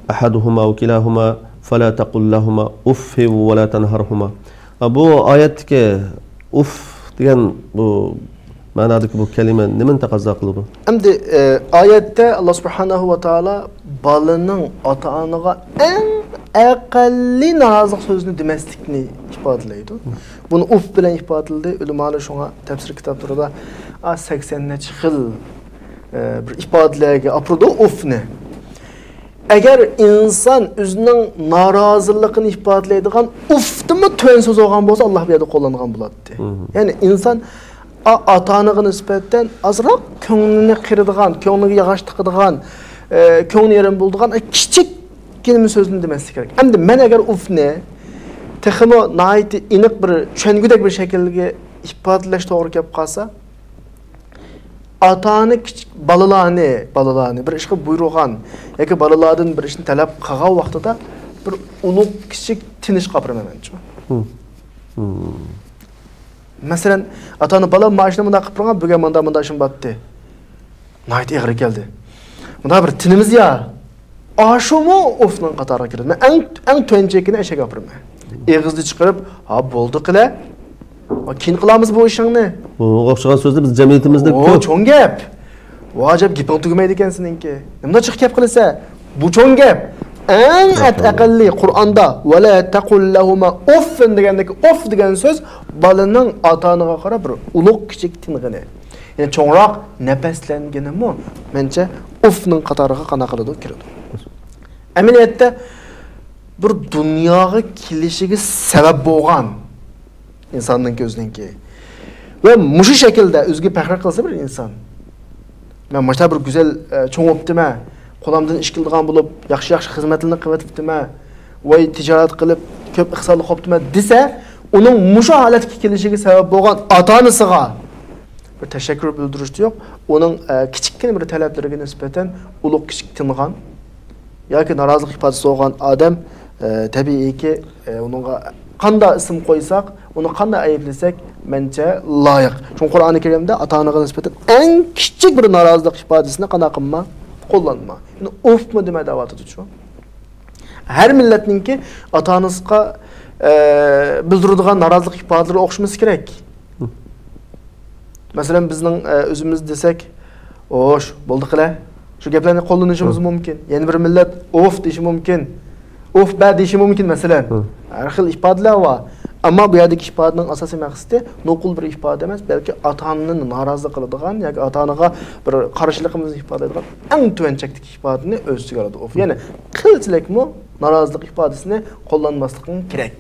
ahaduhuma ve kilahuma fala taqul lahuma uffi ve la tanharhuma. Bu ayetteki uff degan bu ma'nodagi bu kelime nimani taqozo qiladi? Endi oyatda Alloh subhanahu va taolo bolaning ota-onaga eng aqalli norozilik so'zini demaslikni ifodalaydi. Buni uf bilan ifodalaydi. Ulamolar shunga tafsir kitoblarida 80 xil bir ifodalarga apurdi ufni. Agar inson o'zining noroziligini ifodalaydigan ufdimi to'yin so'z olgan bo'lsa, Alloh bu yerda qo'llangan bo'ladi. Ya'ni inson ota-onaga nisbatan azroq ko'nglini qiradigan, ko'ngliga yog'och tiqadigan, ko'ngli yarim bo'ladigan kichik kelma so'zni demaslik kerak. Endi men agar ufni texmo nihoyat aniq bir tushungudek bir shaklga ifodalash to'g'ri kelib qolsa, ota-ona kichik balalarni bir ishga buyurgan yoki balalardan bir ishni talab qilgan vaqtida bir ulug' kichik tinish qapirmanchi. Masalan, ota-ona bala mashina bunda qilib turgan, bugun bunda ishim batdi. Nihoyat ig'ri keldi. Bunda bir tinimiz ya. Aşumu ofning qatoriga kiradi. Men eng to'nchekini ashak gapirman. Eg'izni chiqarib, "Ha, bo'ldi qila. Keyin qilamiz bu ishingni." Bu o'xshagan so'zni biz jamiyatimizda ko'p. Cho'ng gap. Vojib gaping tugamaydi ekan seninki. Nimda chiqib gap qilsa, bu cho'ng gap. Eng aqalli Qur'onda "Va la taqul lahuma uff" degandagi uff degan so'z bolaning ota-onaga qarab bir ulug' kichik ting'ini. Yani çoğunrak nefeslengenim mi? Bence uf'nın qatarıga qanaqalıdır kiradi. Ameliyatda bir dunyoga kelishiga sabab bo'lgan insonning ko'ziniki. Va mushu shaklda o'ziga faxr qilsa bir inson. Men mana bir go'zal cho'ngibdima, qo'limdan ish qiladigan bo'lib, yaxshi xizmatlarni qilyaptimi, voy tijorat qilib ko'p iqtisodli qopdima desa, uning mushu holatga kelishiga sabab bo'lgan ota-onasiga bir teşekkür bildirishdi yo'q. Uning kichikkina bir talablariga nisbatan ulug' kichik tingan yoki norozilik ifodasi bo'lgan odam tabiiyki uningga qanday ism qo'ysak, uni qanday ayblasak, mencha loyiq. Chunki Qur'oni Karimda ota-onaga nisbatan eng kichik bir norozilik ifodasini qanday qilma, qo'llanma. Uni ufmi dema da'vatida-chu. Har millatningki ota-onasiga bildiradigan norozilik ifodalari o'xshamasi kerak. Masalan bizning o'zimiz desak, "Osh, bo'ldi qila." Shu gaplarni qo'llanishimiz mumkin. Yana bir millat "Of" deyishi mumkin. "Of ba" deyishi mumkin masalan. Har xil ifodalar bor. Ammo bu yerdagi ifodaning asosiy maqsadi nuqul bir ifoda emas, balki ota-onani norozi qiladigan yoki ota-onaga bir qarshiligimizni ifodalaydigan eng tuvanchakdagi ifodani o'z ichiga oladi. Of, ya'ni qilchilikmi norozilik ifodasini qo'llanmasliging kerak.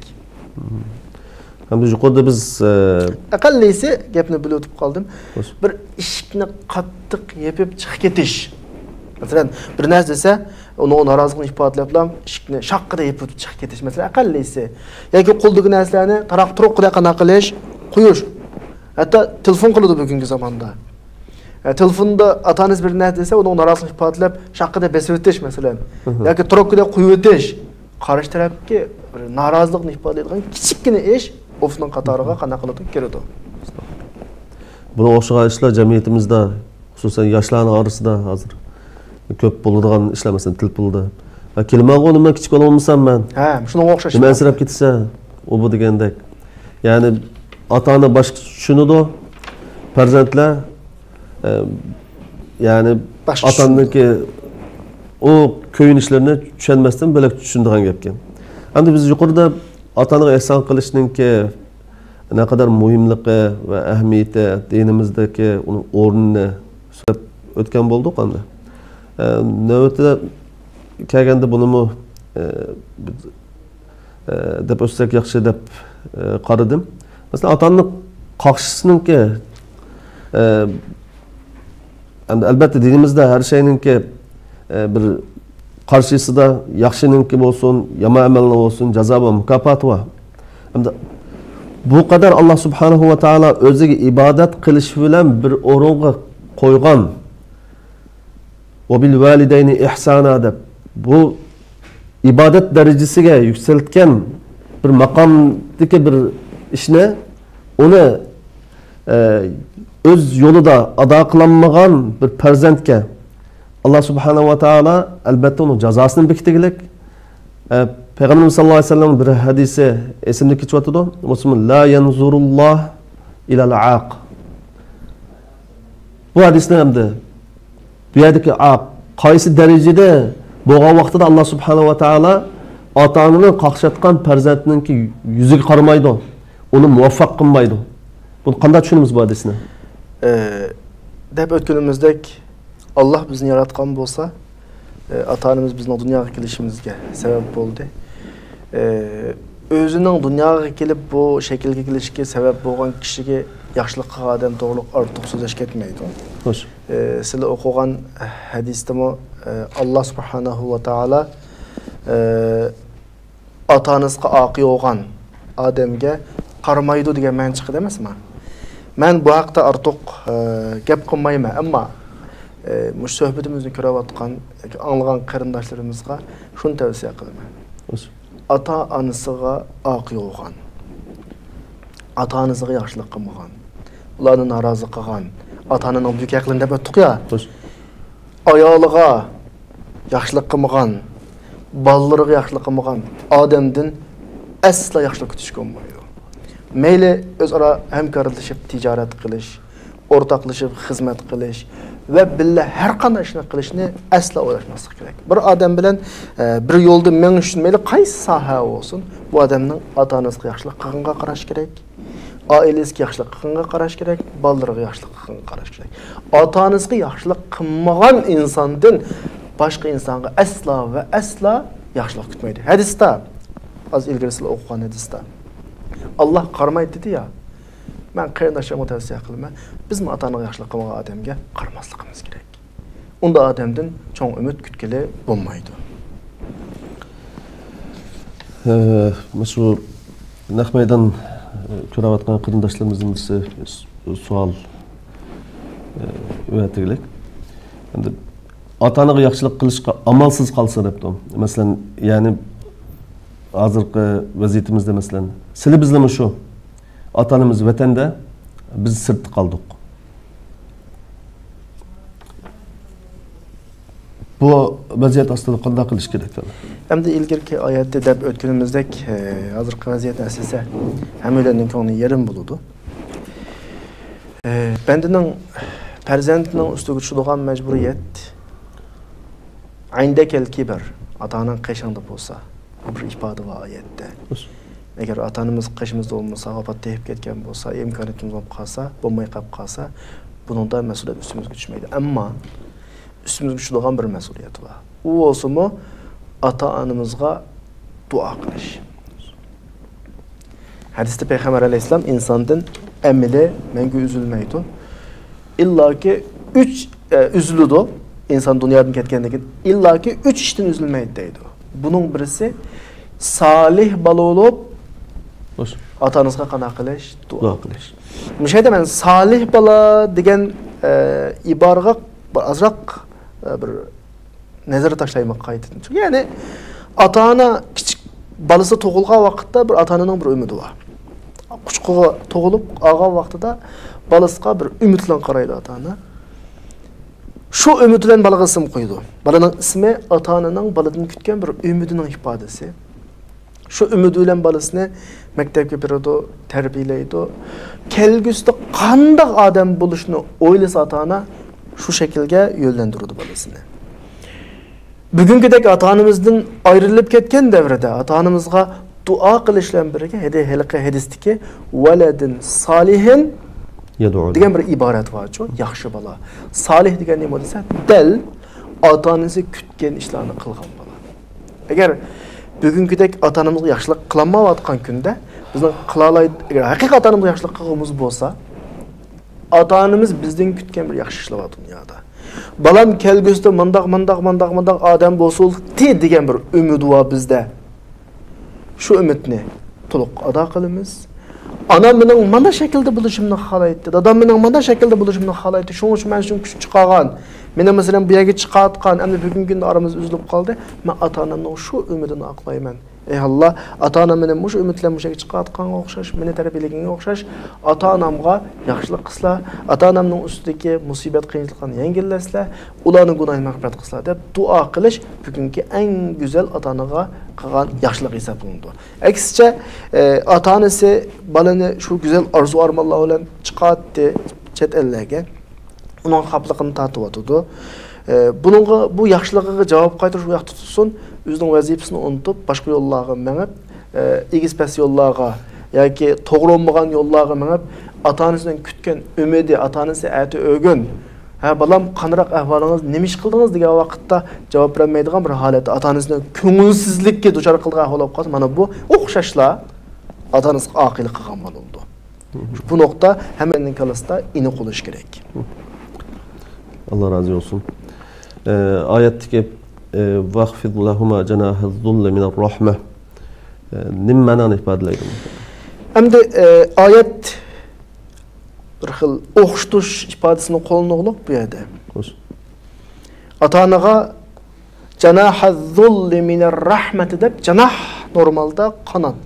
Hem de yuqorida biz aqallisi gapni bilib o'tib qoldim. Bir ishni qattiq yepib chiqib ketish. Masalan, bir narsa desa, uni norozilikni ifodalab, ishni shaqqida yepib chiqib ketish. Masalan, aqallisi yoki qo'ldagi narsalarni taraq turuq qilib qana qilish, qo'yish. Hatto telefon qiladi bugungi zamonda. Telefonda atanız bir ne dese onu narazılık ifadelep şakkıda besip öteş mesela. Yoki trokkada qo'yib öteş. Qarshi tarafga narazılıkni ifade etgan kichikgina ish ofisning qatoriga qanaqa qilib kiradi. Buna o'xshagan ishlar jamiyatimizda, xususan yoshlarning orasida hozir ko'p bo'ladigan ishlar, masalan, til pulda. Kelmagan nima kichik bo'lmasam men. Ha, shunga o'xshash. Nima ansirab ketsa, u bu degandek. Ya'ni ota-ona boshqa tushunadi, farzandlar ya'ni otaniki o ko'yinishlarni tushunmasdan bo'lak tushundigan gapkan. Endi biz yuqorida ota-onaga ehson qilishninki naqadar muhimligi va ahamiyati dinimizdagi uning o'rnini so'rab o'tgan bo'ldik endi. Navbatda kelganda bunimi deb o'tsak yaxshi deb qaradim. Masalan, ota-ona qaqshisninki albatta dinimizda har şeyninki bir qarshısida yaxshininki bo'lsin, yomon amalni bo'lsin, jazo va mukofot bor. Hamda bu qadar Alloh subhanahu va taolo o'ziga ibodat qilish bilan bir o'ringa qo'ygan va bil validayni ihsana deb bu ibodat darajasiga yuksaltgan bir maqomdagi bir ishni uni öz yolida ado qilinmagan bir farzandga Allah subhanahu wa ta'ala albatta onun cezasını bekledik. Peygamberimiz sallallahu aleyhi ve sellem bir hadisi esimde keçiyordu. Müslüman la yanzurullah ilal aq. Bu hadisde hem de bu yerdeki aq qaysi derecede boğan vaxtida Allah subhanahu wa ta'ala ata-onani qaqshatgan farzandninki yuziga qaramaydi. Onu muvaffaq qilmaydi. Bunu qanday tushunamiz bu hadisni? Deb o'tganimizdek Allah bizni yaratgan bo'lsa, ata-onamiz bizning dunyoga kelishimizga sabab bo'ldi. O'zining dunyoga kelib bu shaklga kelishga sabab bo'lgan kishiga yaxshilik qilgan odam to'g'ri ortiq so'zlash ketmaydi. Xo'sh. Sizlar o'qigan hadisdami Alloh subhanahu va taolo ota-onasiga oqi bo'lgan odamga qaramaydi degan ma'no chiqadi emasmi? Men bu haqda ortiq gap qilmayman, ammo mush suhbatimizni ko'rayotgan, anglagan qarindoshlarimizga shuni tavsiya qilaman. Ota-onasiga oqi bo'lgan, ota-onasiga yaxshilik qilmagan, ularni norozi qilgan, ota-onaning buyuk haqlarini deb o'tdik ya. Ayoliga yaxshilik qilmagan, bolalariga yaxshilik qilmagan odamdan asla yaxshilik kutish bo'lmaydi. Mayli o'zaro hamkorlashib tijorat qilish, o'rtoqlashib xizmat qilish ve billa her qanday ishni qilishni asla o'ylashmaslik kerak. Bir odam bilan bir yo'lda men uchun mayli qaysi soha bo'lsin, bu odamning ota-onasiga yaxshilik qilganga qarash kerak, oilasiga yaxshilik qilganga qarash kerak, bolalariga yaxshilik qilganga qarash kerak. Ota-onasiga yaxshilik qilmagan insondan boshqa insonga asla va asla yaxshilik kutmaydi. Hadisda az ilgari sizlar o'qigan hadisda Allah qaramaydi dedi ya. Ben qarindoshlarga tavsiya qilaman, biz ota-onaga yaxshilik qilmagan odamga qaramasligimiz kerak. Unda odamdan cho'ng umid kutgili bo'lmaydi. Shu naq maydon ko'rayotgan qarindoshlarimizning birisi savol o'rtatilak. Endi ota-onaga yaxshilik qilishga amalsiz qolsa debdim. Masalan, ya'ni hozirgi vaziyatimizda masalan, sizlar bizlarmi shu ota-onamiz vatanda, biz sirtda qoldik. Bu vaziyat ostida qanday qilish kerak? Hamda ilgirki oyatda deb o'tganimizdek, hozirgi vaziyatni aslasa hammalarning ko'ngli yarim bo'ladi. Bendining farzandining ustiga tushadigan majburiyat ayndakel kibar, ota-onaning qashingda bo'lsa, bu bir ifoda va oyatda. Eğer ata-onamiz qishimizda olmasa, vafot etib ketgan bo'lsa, imkoniyatimiz bo'lib qolsa, bo'lmay qolib qolsa, buningda mas'uliyat ustimizga tushmaydi. Ammo ustimizga tushadigan bir mas'uliyat bor. U bo'lsa-mu ata-onamizga duo qilish. Hadisda Payg'ambar alayhisalom insondan amili menga üzülmaydi. İllaki 3 üzülüdü. İnsan dunyodan ketgandan keyin illaki 3 ishdan üzülmaydi deydi. Bunun birisi salih bola bo'lib ota-onasiga qana qilish, duo qilish. Müşahede men salih bola degan ibarga azroq bir nazar tashlaymoq qaytadan. Ya'ni ota-ona kichik balasi tug'ilgan vaqtda bir ota-onaning bir umidi bor. Quchqig'i tug'ilib olgan vaqtida balasiga bir umid bilan qaraydi ota-ona. Shu umid bilan balaga ism qo'ydi. Balaning ismi ota-onaning baladan kutgan bir umidining ifodasi. Shu umid bilan balasini maktabga beradi, tarbiyalaydi. Kelgusida qanday odam bo'lishni o'ylasa ota-ona shu shaklga yo'llantiradi balasini. Bugünkidek ota-onamizdan ayrilib ketgan davrda ota-onamizga duo qilishlar birga halqa hadisdagi valadin solihin degan bir iborat bor-ku, yaxshi bola. Solih degan nima desa, dal ota-onasi kutgan ishlarni qilgan bola. Agar bugünkidek ota-onamizga yaxshilik qilmayotgan kunda bizning qilalaydi, agar haqiqatan ota-onamizga yaxshilik qilganimiz bo'lsa, ota-onamiz bizdan kutgan bir yaxshi ishlar bor dunyoda. Balam kelgusida mandaq odam bo'lsin degan bir umid bor bizda. Shu umidni to'liq ado qilamiz. Onam mening mana shaklda bo'lishimni xohlaydi. Dadam mening mana shaklda bo'lishimni xohlaydi. Shuning uchun men shuni kuch chiqargan. Meni masalan bu yerga chiqayotgan, endi bugungi kunda oramiz uzilib qoldi. Men ota-onamning shu umidini aqlayman. Ey Allah, ota-onam meni shu umid bilan bu yerga chiqayotganga o'xshash, meni tarbiyalaganiga o'xshash, ota-onamga yaxshilik qilslar, ota-onamning ustidagi musibat qiyinchiliklarni yengillaslar, ularning gunohini mag'firat qilslar deb duo qilish bugungi eng go'zal ota-onaga qilgan yaxshilik hisoblanadi. Aksicha ota-onasi balani shu go'zal orzu-armonlar bilan chiqardi chet ellarga, uning xafligini tatib o'tdi. Bununla bu yaxshiligiga javob qaytarish u yoqda tutsin, o'zining vazifasini unutib, boshqa yo'llarga menib, egizpas yo'llarga yoki to'g'ri bo'lmagan yo'llarga menib, ota-onasidan kutgan umidi, ota-onasi aytdi o'g'in. Ha, balam qanroq ahvolingiz, nima ish qildingiz degan vaqtda javob bermaydigan bir holatda ota-onasidan ko'ngilsizlikka duchor qilgan ahvol bo'lib qolsa, mana bu o'xshashlar ota-onasi oqilik qilgan bo'ldi. Bu nuqta hammaning kalasida iniq bo'lish kerak. Allah razı olsun. Oyattagi vaqfid lahuma janahiz-zulli minar-rahma nima ma'noni ifodalaydi? Endi oyat bir xil o'xshatish ifodasini qo'llanib bu yerda. Ota-onaga janahiz-zulli minar-rahmati deb janah normalda qanot.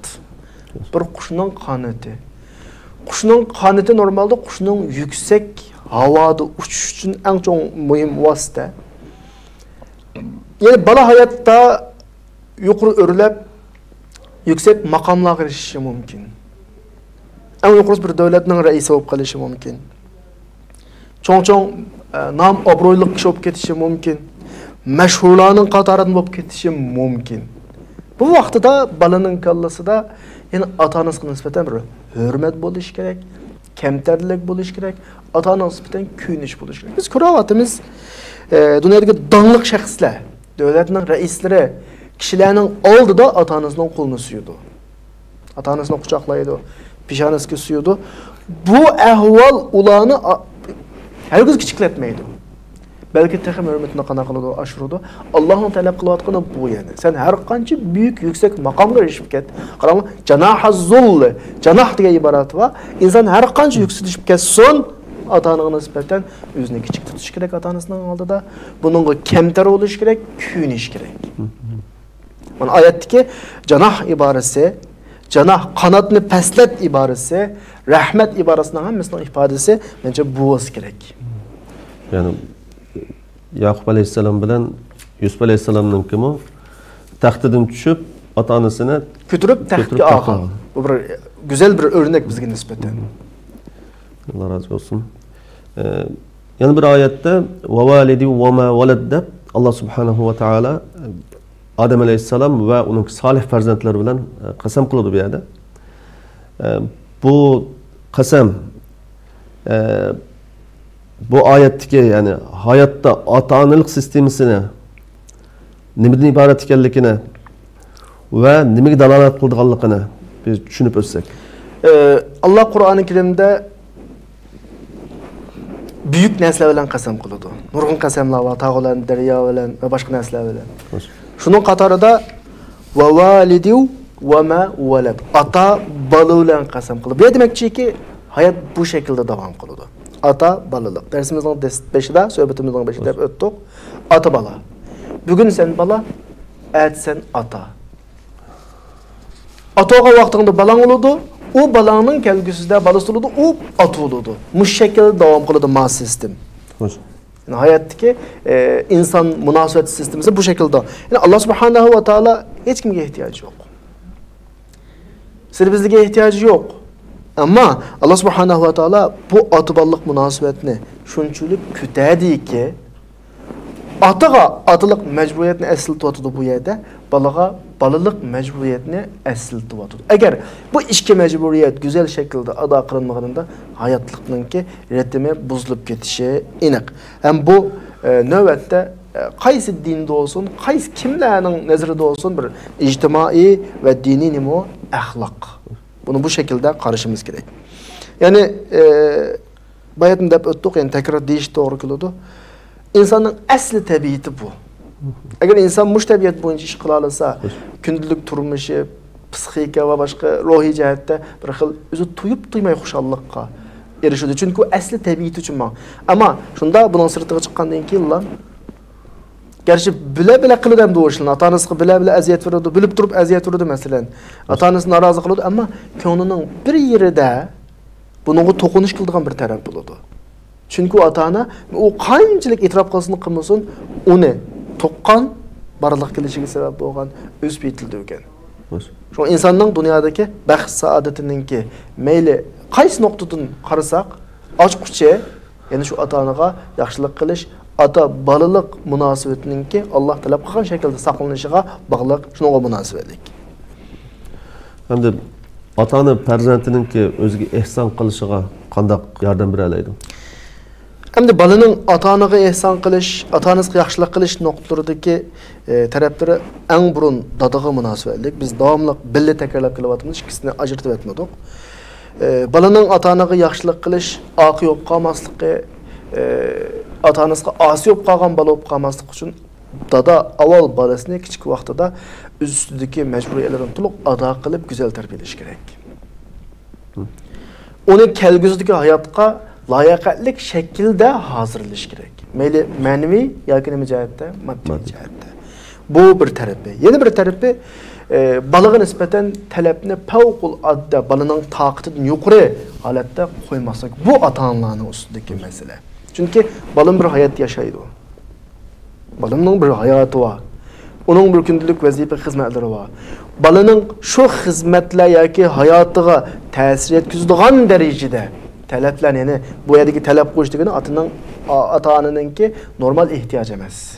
Bir qushning qanoti. Qushning qanoti normalda qushning yuksak havoda uchish uchun eng chong muhim vosita. Yani bala hayatda yuqori o'rlab yuksak maqomlarga erishishi mumkin. Eng yuqori bir davlatning raisi bo'lib qolishi mumkin. Chong-chong nom obro'li kishi bo'lib ketishi mumkin. Mashhurlarning qatoridan bo'lib ketishi mumkin. Bu vaqtida balaning kallasida yani ota-onasiga nisbatan bir hurmat bo'lishi kerak, kamtarlik bo'lishi kerak, ota-onasiga nisbatan kuyinish bo'lishi kerak. Biz ko'ryapmiz, dunyodagi donliq shaxslar, davlatning raislari kishilarning oldida ota-onasining qo'lini suyadi. Ota-onasini quchoqlaydi, peshonasiga suyadi. Bu ahvol ularni hargiz kichiklatmaydi. Belki texim hürmetine qana qiladi, ashuradi. Allohning talab qilayotgani bu yani. Sen har qancha buyuk, yuksak maqomga erishib ket. Qarang, janahaz-zull, janah degan iborat va inson har qancha yuksalib ketsin, ota-onaga nisbatan o'zini kichik tutish kerak ota-onasining oldida. Buningga kamtar bo'lish kerak, kuyinish kerak. Mana oyatdagi janah iborasi, janah qanotni pastlat iborasi, rahmat iborasining hammasining ifodasi menimcha bu bo'lsa kerak. Ya'ni Yaqub alayhissalom bilan Yusuf alayhissalomning kimi taxtidan tushib, ota-onasini ko'tarib taxtga olgan. Bu bir go'zal bir o'rnak bizga nisbatan. Allah razı olsun. Yani bir oyatda va validi va ma walad deb Alloh subhanahu va taolo Adem alayhissalom va uning solih farzandlari bilan qasam qiladi bu yerda. Bu qasam bu oyatdagi yani hayotda ota-onalik sistemasini nimadan iborat ekanligini va nimaga dalolat qilganligini biz tushunib o'tsak. Alloh Qur'oni Karimda büyük narsalar bilan qasam qiladi. Nurg'un qasamlar va tog'lar, daryo bilan va boshqa narsalar bilan. Shuning qatorida va validu va ma walad. Ota bola bilan qasam qiladi. Bu demakchiki hayot bu shaklda davom qiladi. ata balalık. Dersimizin 5'inde, söhbetimizin 5'inde öttük. Ata bala. Bugün sen bala, sen ata. Atağa vaxtında balan oludu. O balanın kelgüsüzde balası oludu. O atı oludu. Bu şekilde devam kılıdı ma sistem. Yani hayattaki insan münasebet sistemi bu şekilde. Yani Allah Subhanahu ve Teala hiç kimge ihtiyacı yok. Sizlere ihtiyacı yok. Ama Allah Subhanahu ve Teala bu atıballık münasebetini şunçuluk kütədi ki atığa atılık mecburiyetini əsl bu yerde balağa balılık mecburiyetini əsl tutudu. Eğer bu iki mecburiyet güzel şekilde ada kılınmağında hayatlıkның ki ritmi bozulup ketişi inik. Hem bu növbette qaysı dinde olsun, qaysı kimlerin nezarında olsun bir ictimai ve dini nimo ahlak. Bunu bu şekilde karışımız gerek. Yani bayatın dep öttük, yani tekrar deyiş doğru kılıdı. İnsanın asli tabiatı bu. Eğer insan muş tabiat boyunca iş kılalasa, gündülük turmuşu, psixika ve başka ruhi cihette bir xil özü tuyup tuymay hoşallıkka erişiyordu. Çünkü o asli tabiatı için var. Ama şunda bunun sırtığı çıkandan ki yıllar gerçi bile kılıdan doğuşlan. Atanızı bile eziyet veriyordu. Bilip durup eziyet veriyordu mesela. Atanızı narazı kılıyordu ama konunun bir yeri de bunu tokunuş kıldığın bir taraf buluyordu. Çünkü o atana o kaynçılık itiraf kılsın kılmasın onu tokkan barılık gelişine sebep olan öz betildi öken. Şu insanın dünyadaki baxt saadetinin ki meyli qaysi noktadan qarasak açıkça yani şu atanaga yaxşılık kılış ata balılık münasebetinin ki Allah talep qilgan şekilde saqlanışıga bağlıq şununla münasebetlik. Hem de atany farzandinin ki özüge ihsan qilishig'a qandaq yordam bera oladi? Hem de balının atanaga ihsan qilish, atanızga yaxşılık qilish noktalarındaki tarafları en burun dadaga münasebetlik. Biz davamlı bille tekrarlap kelyapmiz, ikisini ajratib etmedik. Balının atanaga yaxşılık qilish, aqı yok qalmaslığı, atanızga asi yok qalgan bala olup qalmaslığı üçün dada aval balasını kichik vaqtida üstündeki mecburiyetlerini to'liq ada qilib güzel tarbiyalash kerak. Onu kelgüsüdeki hayatga layakatlik şekilde hazırlash kerak. Meyli manevi yoki nima jihatda, moddiy jihatda. Bu bir tarafı. Yeni bir tarafı balığa nispeten talabni favqulodda balaning taqatidan yuqori holatda qo'ymasak, bu ota-onalarning ustidagi mesele. Çünkü balın bir hayat yaşaydı. Balının bir hayatı var. Onun bir gündülük vazife hizmetleri var. Balının şu hizmetler yoki hayatıga ta'sir etkizadigan derecede talepler, yani bu yerdeki talep qo'yish degani ata-onaninki normal ehtiyoj emas.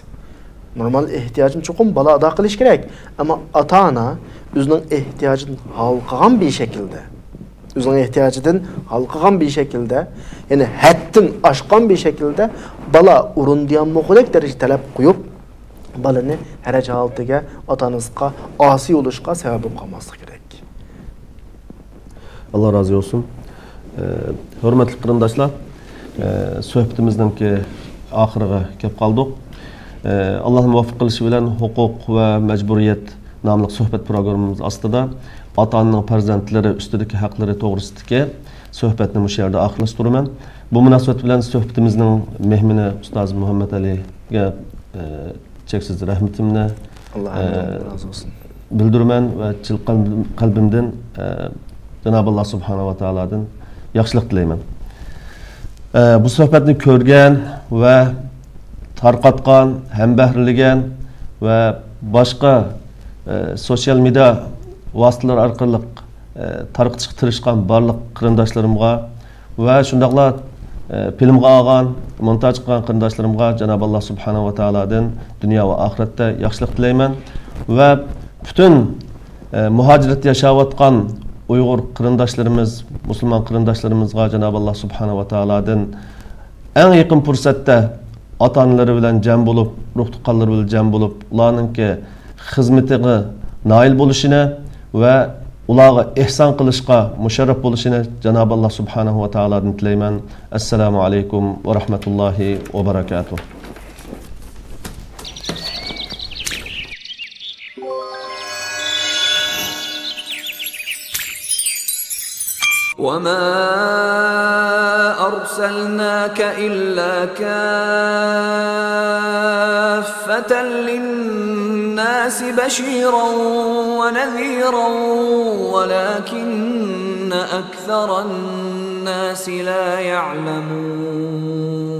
Normal ihtiyacın çokum bala ada qilish kerak. Ama ata-ona o'zining ehtiyojini hal qilgan bir şekilde, özünün ihtiyacından halkıgan bir şekilde, yani haddin aşkan bir şekilde bala urundiyan muğulek derece talep koyup balını herece altıga atanızga asi oluşka sebep kalması gerek. Allah razı olsun. Hürmetli kırındaşlar, söhbetimizden ki ahırıga kep kaldık. Allah'ın muvaffaq kılışı bilen hukuk ve mecburiyet namlıq söhbet programımız aslında ata-onaning farzandlari ustidagi haqlari to'g'risidagi suhbatni mush yerda oxirlashtiraman. Bu munosabat bilan suhbatimizning mehmoni ustoz Muhammad Aliga cheksiz rahmatimni razı olsun bildiraman va chil qalbimdan Cenab-ı Allah Subhanahu va taolodan yaxshilik tilayman. Bu suhbatni ko'rgan va tarqatgan, hambahrilagan va boshqa sosyal medya vasıtalar arkalık tarqatışqa tirishgan barliq qarindoshlarımga ve shundaqla filmga olgan, montaj qilgan qarindoshlarımga Cenab-ı Allah Subhanahu va taolodan dunyo va oxiratda yaxshilik tilayman ve bütün muhacirat yaşayotgan Uyghur qarindoshlarimiz, musulmon qarindoshlarımizga Cenab-ı Allah Subhanahu va taolodan en yakın fursatda ota-onalari bilan jam bo'lib, ruh tuqqanlari bilan jam bo'lib, ularningki xizmatiga nail bo'lishini ve ularga ihson qilishga musharraf bo'lishini Cenab-ı Allah Subhanahu va taolodan tilayman. Assalomu alaykum va rahmatullohi va barakatuh. وما أرسلناك إلا كافة للناس بشيرا ونذيرا ولكن أكثر الناس لا يعلمون